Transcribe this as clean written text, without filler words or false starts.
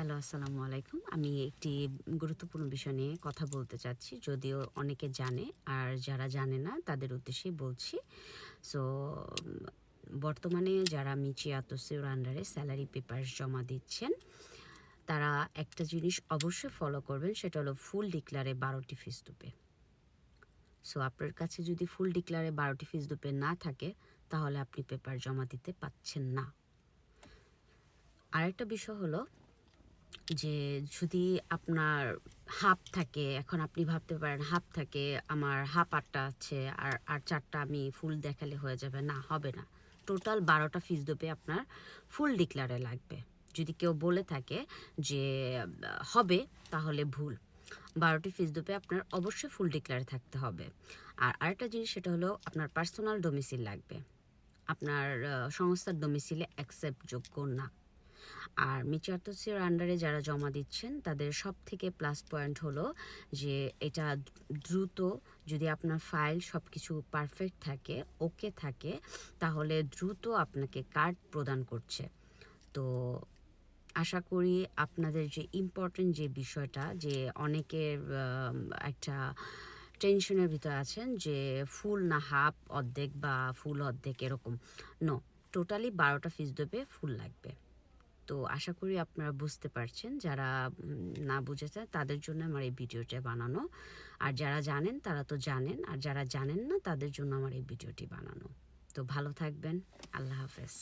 Hello, আসসালামু আলাইকুম। আমি একটি গুরুত্বপূর্ণ বিষয় নিয়ে কথা বলতে চাচ্ছি। যদিও অনেকে জানে, আর যারা জানে না তাদের উদ্দেশ্যেই বলছি। সো বর্তমানে যারা মিচি আতসিওর আন্ডারে স্যালারি পেপারস জমা দিচ্ছেন, তারা একটা জিনিস অবশ্যই ফলো করবেন, সেটা হলো ফুল ডিক্লারে ১২টি ফিসদুপে। সো আপনার কাছে যদি ফুল ডিক্লারে ১২টি ফিসদুপে না থাকে, তাহলে আপনি পেপার জমা দিতে পাচ্ছেন না। আরেকটা বিষয় হলো যে যদি আপনার হাফ থাকে, এখন আপনি ভাবতে পারেন হাফ থাকে, আমার হাফ ৮টা আছে আর ৪টা আমি ফুল দেখালে হয়ে যাবে। না, হবে না। টোটাল ১২টা ফিসদুপে আপনার ফুল ডিক্লারে লাগবে। যদি কেউ বলে থাকে যে হবে, তাহলে ভুল। ১২টি ফিসদুপে আপনার অবশ্যই ফুল ডিক্লারে থাকতে হবে। আর আরেকটা জিনিস, সেটা হলো আপনার পার্সোনাল ডোমিসাইল লাগবে। আপনার সংস্থার ডোমিসাইলে অ্যাকসেপ্ট যোগ্য না। আর মিচার্তসের আন্ডারে যারা জমা দিচ্ছেন, তাদের সবথেকে প্লাস পয়েন্ট হলো যে এটা দ্রুত, যদি আপনার ফাইল সব কিছু পারফেক্ট থাকে, ওকে থাকে, তাহলে দ্রুত আপনাকে কার্ড প্রদান করছে। তো আশা করি আপনাদের যে ইম্পর্টেন্ট যে বিষয়টা, যে অনেকের একটা টেনশনের ভিতরে আছেন যে ফুল না হাফ, অর্ধেক বা ফুল অর্ধেক এরকম। নো, টোটালি ১২টা ফিসদুপে ফুল লাগবে। তো আশা করি আপনারা বুঝতে পারছেন। যারা না বুঝেছেন তাদের জন্য আমার এই ভিডিওটা বানানো। আর যারা জানেন তারা তো জানেন, আর যারা জানেন না তাদের জন্য আমার এই ভিডিওটি বানানো। তো ভালো থাকবেন। আল্লাহ হাফেজ।